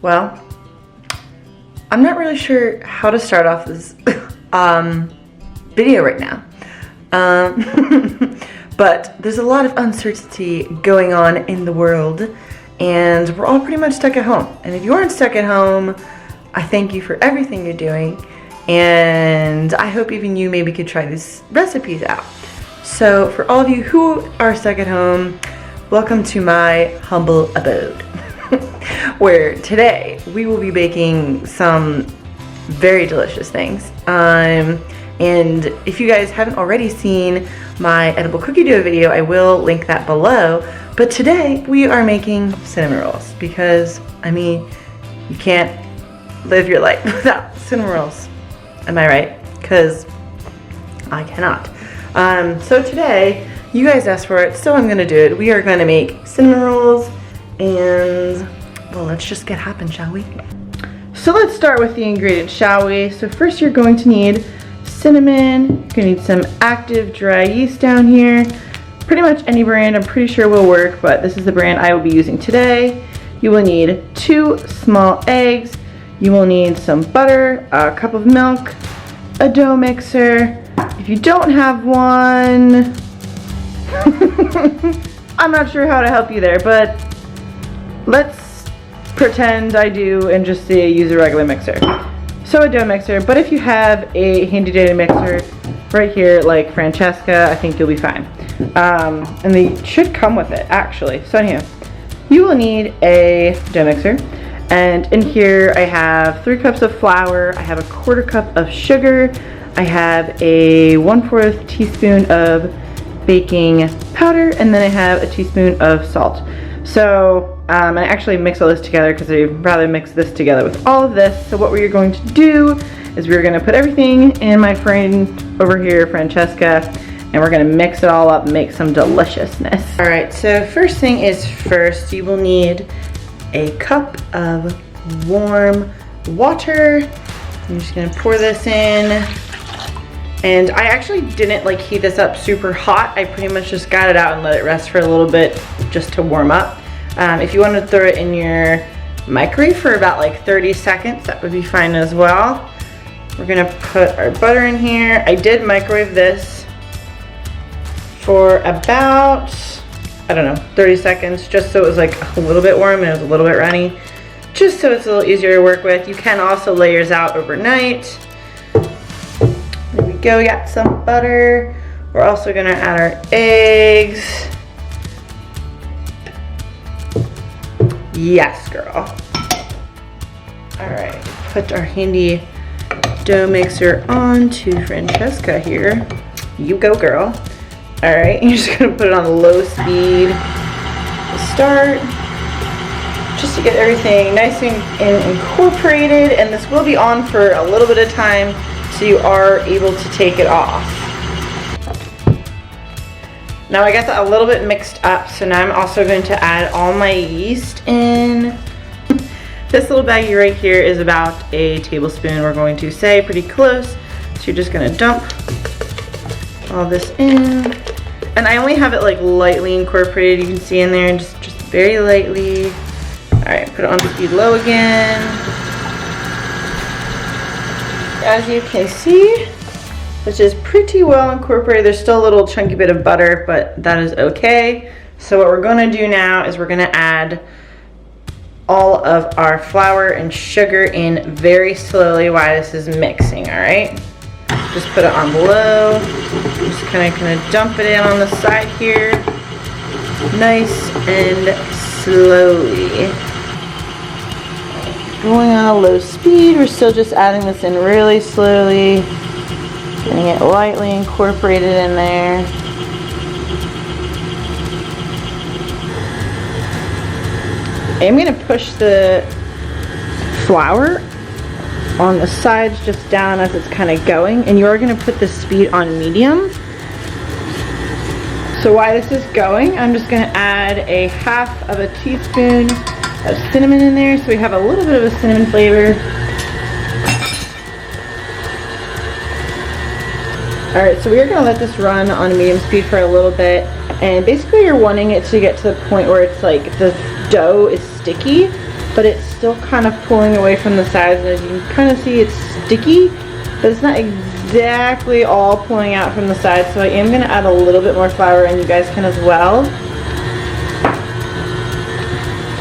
Well, I'm not really sure how to start off this video right now. But there's a lot of uncertainty going on in the world, and we're all pretty much stuck at home. And if you aren't stuck at home, I thank you for everything you're doing, and I hope even you maybe could try these recipes out. So for all of you who are stuck at home, welcome to my humble abode, where today we will be baking some very delicious things. And if you guys haven't already seen my edible cookie dough video, I will link that below. But today we are making cinnamon rolls because, I mean, you can't live your life without cinnamon rolls. Am I right? Because I cannot. So today, you guys asked for it, so I'm gonna do it. We are gonna make cinnamon rolls, and well, let's just get hopping, shall we? So let's start with the ingredients, shall we? So first you're going to need cinnamon. You're gonna need some active dry yeast down here. Pretty much any brand I'm pretty sure will work, but this is the brand I will be using today. You will need 2 small eggs. You will need some butter, a cup of milk, a dough mixer. If you don't have one, I'm not sure how to help you there, but let's pretend I do and just say use a regular mixer. So a dough mixer, but if you have a handy dandy mixer right here like Francesca, I think you'll be fine. And they should come with it actually. So in here, you will need a dough mixer, and in here I have 3 cups of flour, I have a 1/4 cup of sugar, I have a 1/4 teaspoon of baking powder, and then I have a teaspoon of salt. So I actually mix all this together because I'd rather mix this together with all of this. So what we're going to do is we're going to put everything in my friend over here, Francesca, and we're going to mix it all up and make some deliciousness. All right, so first thing is first, you will need a cup of warm water. I'm just going to pour this in. And I actually didn't like heat this up super hot. I pretty much just got it out and let it rest for a little bit just to warm up. If you want to throw it in your microwave for about like 30 seconds, that would be fine as well. We're gonna put our butter in here. I did microwave this for about, I don't know, 30 seconds, just so it was like a little bit warm and it was a little bit runny, just so it's a little easier to work with. You can also lay yours out overnight. There we go, we got some butter. We're also gonna add our eggs. Yes, girl. All right, put our handy dough mixer on to Francesca here. You go, girl. All right, you're just gonna put it on low speed to start, just to get everything nice and incorporated, and this will be on for a little bit of time, so you are able to take it off. Now I got that a little bit mixed up, so now I'm also going to add all my yeast in. This little baggie right here is about a tablespoon, we're going to say, pretty close. So you're just gonna dump all this in. And I only have it like lightly incorporated, you can see in there, and just very lightly. All right, put it on speed low again. As you can see, which is pretty well incorporated. There's still a little chunky bit of butter, but that is okay. So what we're gonna do now is we're gonna add all of our flour and sugar in very slowly while this is mixing, all right? Just put it on low. Just kind of gonna dump it in on the side here. Nice and slowly. Going on a low speed, we're still just adding this in really slowly. Getting it lightly incorporated in there. I'm going to push the flour on the sides just down as it's kind of going, and you're going to put the speed on medium. So while this is going, I'm just going to add a 1/2 teaspoon of cinnamon in there, so we have a little bit of a cinnamon flavor. Alright, so we are going to let this run on medium speed for a little bit, and basically you're wanting it to get to the point where it's like the dough is sticky, but it's still kind of pulling away from the sides, and as you can kind of see, it's sticky, but it's not exactly all pulling out from the sides, so I am going to add a little bit more flour, and you guys can as well,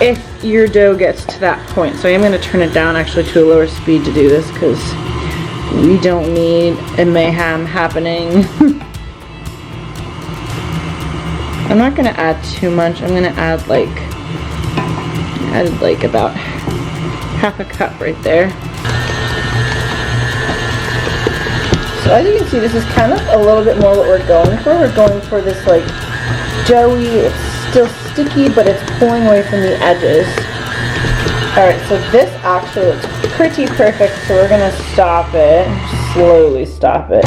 if your dough gets to that point. So I am going to turn it down actually to a lower speed to do this, because we don't need a mayhem happening. I'm not going to add too much. I'm going to add like about half a cup right there. So as you can see, this is kind of a little bit more what we're going for. We're going for this like doughy, it's still sticky, but it's pulling away from the edges. Alright, so this actually looks pretty perfect, so we're going to stop it. Slowly stop it.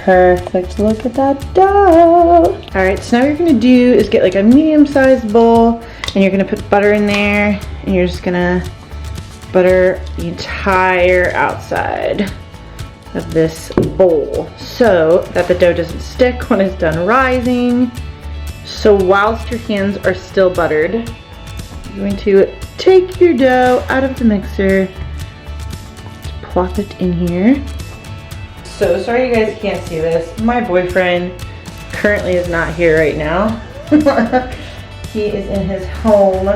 Perfect, look at that dough. Alright, so now what you're going to do is get like a medium-sized bowl, and you're going to put butter in there, and you're just going to butter the entire outside of this bowl so that the dough doesn't stick when it's done rising. So whilst your hands are still buttered, you're going to take your dough out of the mixer, plop it in here. So sorry you guys can't see this. My boyfriend currently is not here right now. He is in his home,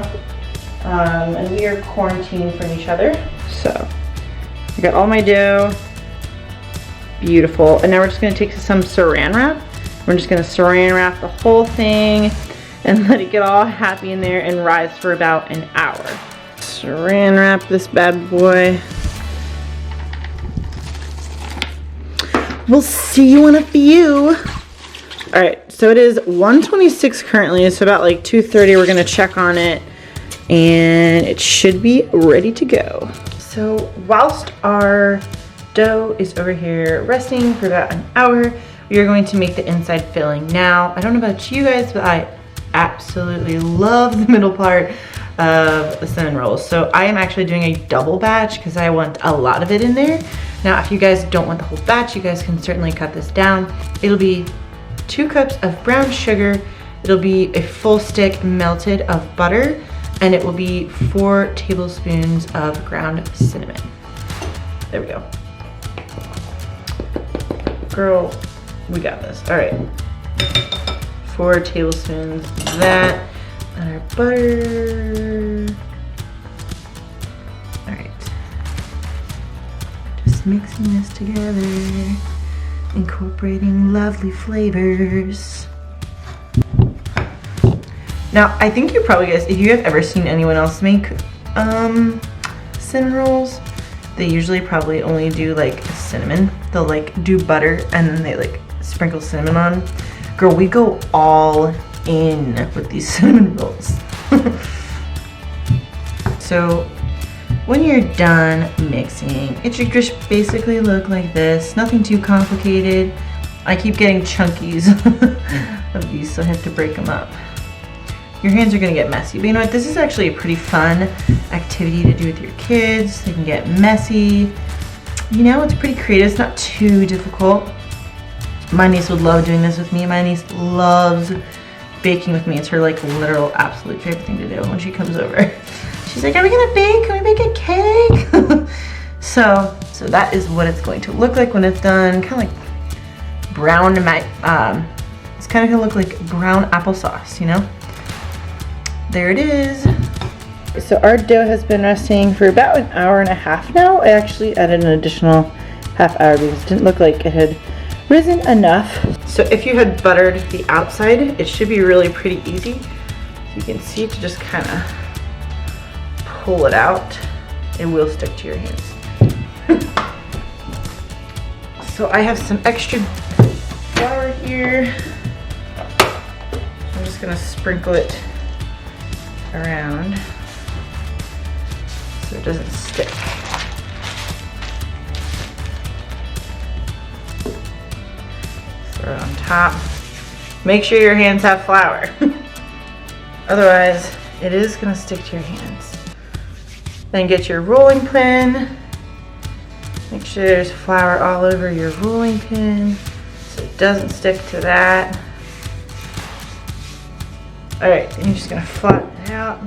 and we are quarantined from each other. So I got all my dough. Beautiful. And now we're just going to take some saran wrap. We're just going to saran wrap the whole thing and let it get all happy in there and rise for about an hour. Saran wrap this bad boy. We'll see you in a few. Alright, so it is 1:26 currently. It's about like 2:30. We're going to check on it and it should be ready to go. So whilst our dough is over here resting for about an hour, we are going to make the inside filling. Now, I don't know about you guys, but I absolutely love the middle part of the cinnamon rolls. So I am actually doing a double batch because I want a lot of it in there. Now, if you guys don't want the whole batch, you guys can certainly cut this down. It'll be 2 cups of brown sugar. It'll be a full stick melted of butter, and it will be 4 tablespoons of ground cinnamon. There we go. Girl, we got this. All right, 4 tablespoons of that, and our butter. All right, just mixing this together, incorporating lovely flavors. Now, I think you probably guys, if you have ever seen anyone else make cinnamon rolls, they usually probably only do like cinnamon. They'll like do butter and then they like sprinkle cinnamon on. Girl, we go all in with these cinnamon rolls. So when you're done mixing, it should just basically look like this. Nothing too complicated. I keep getting chunkies of these, so I have to break them up. Your hands are gonna get messy, but you know what? This is actually a pretty fun activity to do with your kids. They can get messy. You know, it's pretty creative. It's not too difficult. My niece would love doing this with me. My niece loves baking with me. It's her like literal absolute favorite thing to do when she comes over. She's like, are we gonna bake? Can we bake a cake? So that is what it's going to look like when it's done. Kind of like brown, it's kind of gonna look like brown applesauce, you know? There it is. So our dough has been resting for about an hour and a half now. I actually added an additional half hour because it didn't look like it had risen enough. So if you had buttered the outside, it should be really pretty easy. So you can see to just kind of pull it out. It will stick to your hands. So I have some extra flour here. I'm just gonna sprinkle it around so it doesn't stick. Throw it on top. Make sure your hands have flour. Otherwise, it is gonna stick to your hands. Then get your rolling pin. Make sure there's flour all over your rolling pin so it doesn't stick to that. All right, then you're just gonna flatten it out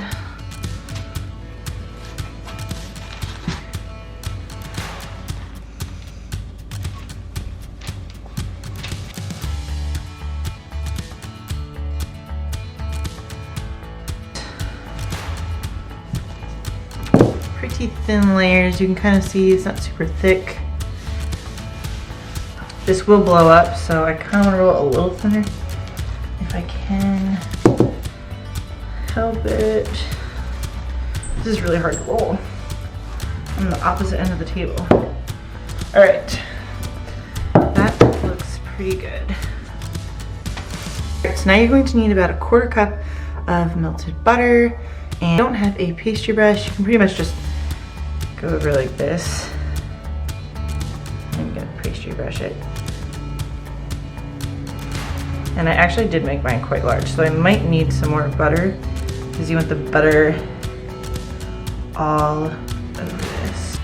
pretty thin layers. You can kind of see it's not super thick. This will blow up, so I kind of want to roll a little thinner if I can help it. This is really hard to roll. I'm on the opposite end of the table. All right, that looks pretty good. All right, so now you're going to need about a 1/4 cup of melted butter. And don't have a pastry brush, you can pretty much just go over like this. I'm gonna pastry brush it. And I actually did make mine quite large, so I might need some more butter because you want the butter all over this.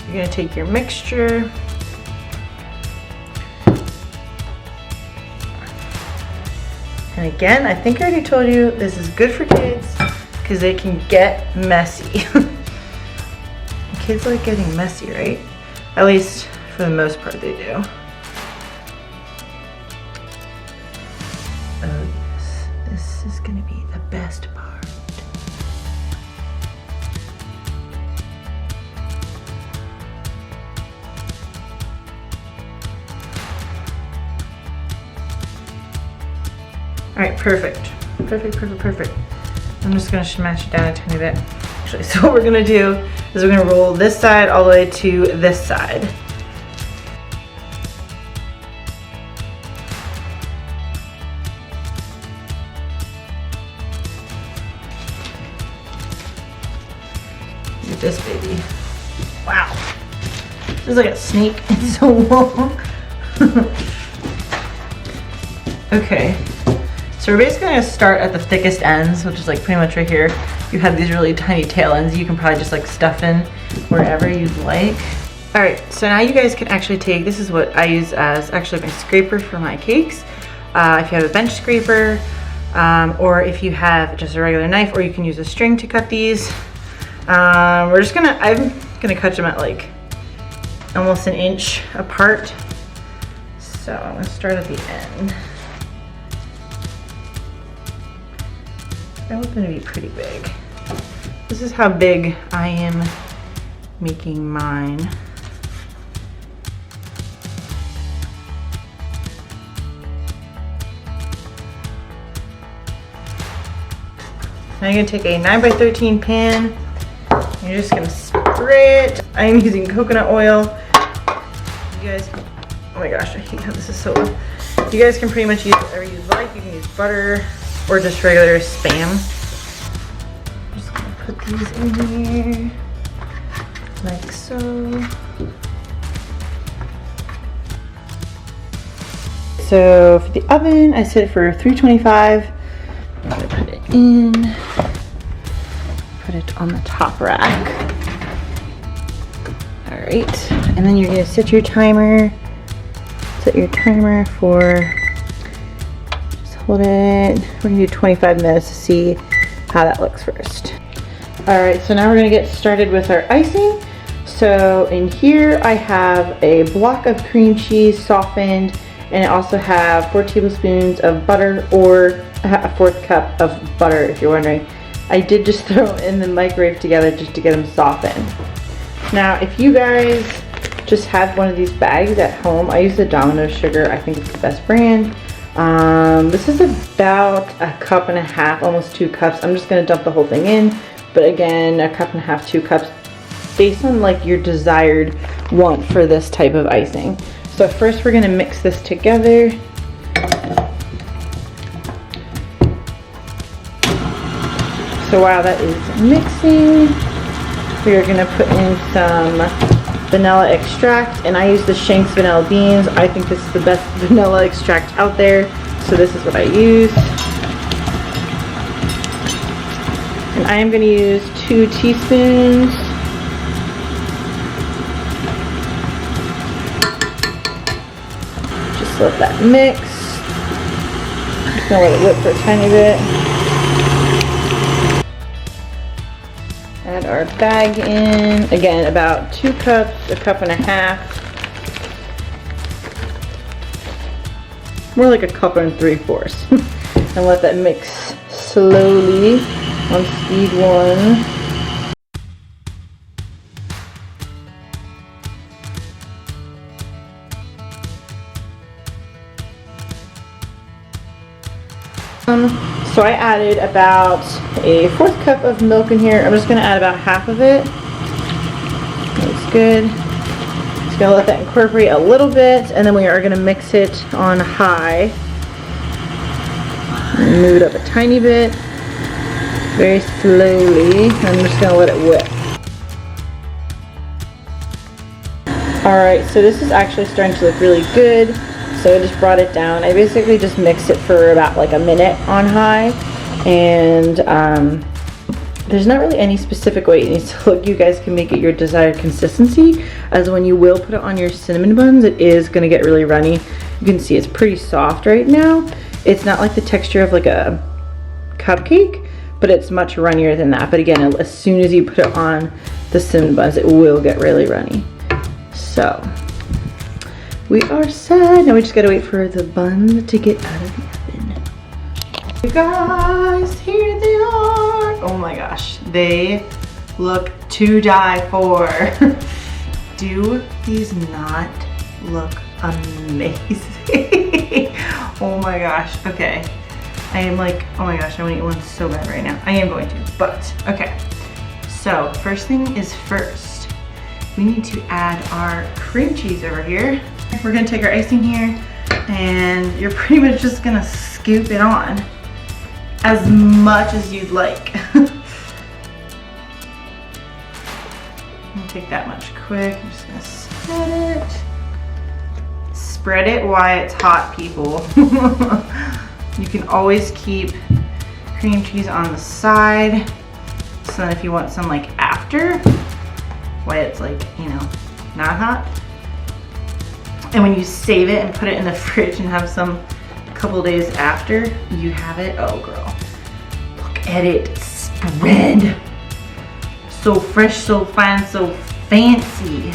You're gonna take your mixture. And again, I think I already told you, this is good for kids because they can get messy. Kids like getting messy, right? At least for the most part they do. Oh yes, this is gonna be the best part. All right, perfect. Perfect. I'm just gonna smash it down a tiny bit. Actually, so what we're gonna do is we're gonna roll this side all the way to this side. Look at this baby. Wow. This is like a snake. It's so long. Okay. So we're basically gonna start at the thickest ends, which is like pretty much right here. You have these really tiny tail ends you can probably just like stuff in wherever you'd like. All right, so now you guys can actually take, this is what I use as actually my scraper for my cakes. If you have a bench scraper, or if you have just a regular knife, or you can use a string to cut these. I'm gonna cut them at like almost 1 inch apart. So I'm gonna start at the end. That was gonna be pretty big. This is how big I am making mine. Now you're gonna take a 9x13 pan. You're just gonna spray it. I am using coconut oil. You guys, oh my gosh, I hate how this is so, you guys can pretty much use whatever you like. You can use butter, or just regular Spam. I'm just gonna put these in here, like so. So for the oven, I set it for 325. I'm gonna put it in, put it on the top rack. All right, and then you're gonna set your timer. Set your timer for, hold it, we're gonna do 25 minutes to see how that looks first. All right, so now we're gonna get started with our icing. So in here I have a block of cream cheese softened, and I also have 4 tablespoons of butter, or a 1/4 cup of butter if you're wondering. I did just throw them in the microwave together just to get them softened. Now if you guys just have one of these bags at home, I use the Domino's sugar. I think it's the best brand. This is about 1.5 cups, almost 2 cups. I'm just gonna dump the whole thing in, but again, 1.5 cups, 2 cups, based on like your desired want for this type of icing. So first we're gonna mix this together. So while that is mixing, we are gonna put in some vanilla extract, and I use the Shank's vanilla beans. I think this is the best vanilla extract out there, so this is what I use. And I am going to use 2 teaspoons. Just let that mix. Just going to let it whip for a tiny bit. Add our bag in. Again, about 2 cups, 1.5 cups. more like a cup and 3/4. And let that mix slowly on speed 1. So I added about a 1/4 cup of milk in here. I'm just gonna add about half of it. That's good. Just gonna let that incorporate a little bit, and then we are gonna mix it on high. Move it up a tiny bit, very slowly. I'm just gonna let it whip. Alright, so this is actually starting to look really good. So I just brought it down. I basically just mixed it for about like a minute on high. And there's not really any specific way it needs to look. You guys can make it your desired consistency, as when you will put it on your cinnamon buns, it is gonna get really runny. You can see it's pretty soft right now. It's not like the texture of like a cupcake, but it's much runnier than that. But again, as soon as you put it on the cinnamon buns, it will get really runny. So we are set. Now we just gotta wait for the buns to get out of the oven. You guys, here they are. Oh my gosh, they look to die for. Do these not look amazing? Oh my gosh, okay. I am like, oh my gosh, I want to eat one so bad right now. I am going to, but okay. So first thing is first, we need to add our cream cheese over here. We're gonna take our icing here, and you're pretty much just gonna scoop it on as much as you'd like. I'll take that much quick. I'm just gonna spread it. Spread it while it's hot, people. You can always keep cream cheese on the side, so then if you want some like after, while it's like, you know, not hot. And when you save it and put it in the fridge and have some a couple days after, you have it. Oh girl, look at it spread. So fresh, so fine, so fancy.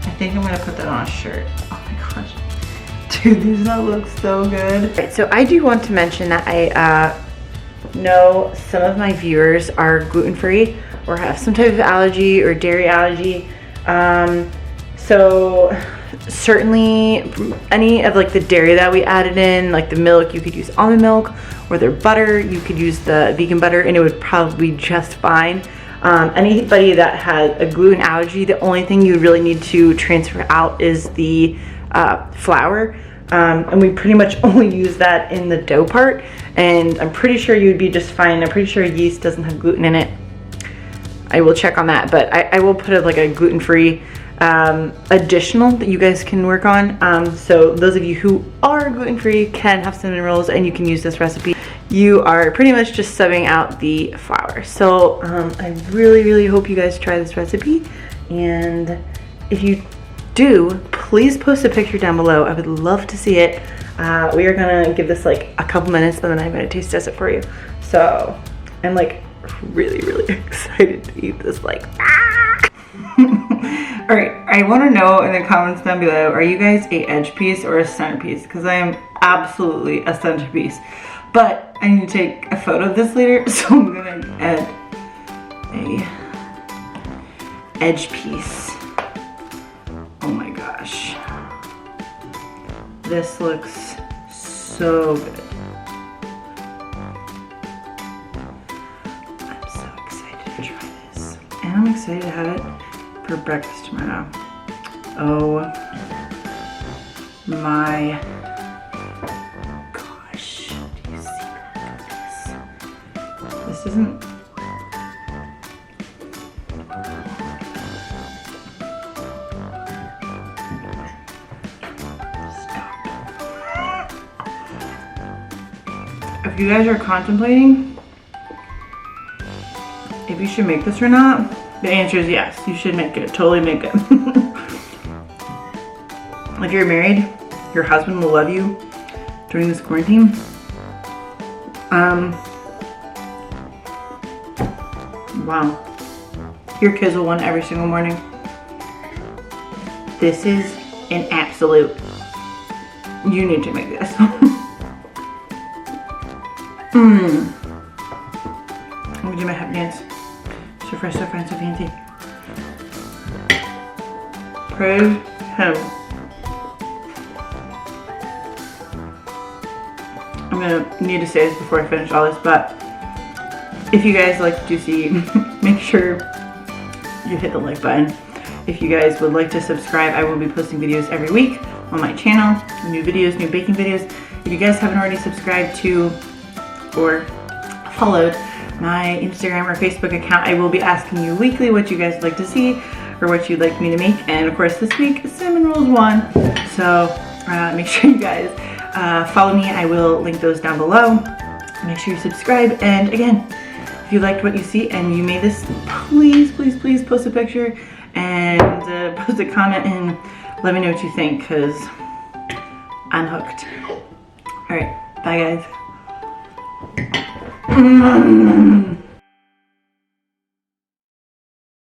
I think I'm gonna put that on a shirt. Oh my gosh. Dude, these not look so good. Right, so I do want to mention that I know some of my viewers are gluten-free or have some type of allergy or dairy allergy. So certainly any of like the dairy that we added in, like the milk, you could use almond milk, or their butter, you could use the vegan butter, and it would probably be just fine. Anybody that has a gluten allergy, the only thing you really need to transfer out is the flour, and we pretty much only use that in the dough part, and I'm pretty sure you'd be just fine. I'm pretty sure yeast doesn't have gluten in it. I will check on that, but I will put like a gluten-free additional that you guys can work on. So those of you who are gluten-free can have cinnamon rolls, and you can use this recipe. You are pretty much just subbing out the flour. So I really hope you guys try this recipe, and if you do, please post a picture down below. I would love to see it. We are gonna give this like a couple minutes, and then I'm gonna taste test it for you. So I'm like really excited to eat this, like all right, I want to know in the comments down below, are you guys a edge piece or a centerpiece? Because I am absolutely a centerpiece, but I need to take a photo of this later, so I'm gonna add a edge piece. Oh my gosh, this looks so good. I'm so excited to try this, and I'm excited to have it for breakfast tomorrow. Oh my gosh, do you see this? This isn't, if you guys are contemplating if you should make this or not, the answer is yes, you should make it. Totally make it. If you're married, your husband will love you during this quarantine. Wow. Your kids will want it every single morning. This is an absolute You need to make this. I'm gonna do my happy dance. So fresh, so fine, so fancy. Praise him. I'm gonna need to say this before I finish all this, but if you guys like Juicy, make sure you hit the like button. If you guys would like to subscribe, I will be posting videos every week on my channel. New videos, new baking videos. If you guys haven't already subscribed to or followed my Instagram or Facebook account, I will be asking you weekly what you guys would like to see or what you'd like me to make. And of course this week, cinnamon rolls won. So make sure you guys follow me. I will link those down below. Make sure you subscribe. And again, if you liked what you see and you made this, please, please, please post a picture and post a comment and let me know what you think, because I'm hooked. All right, bye guys.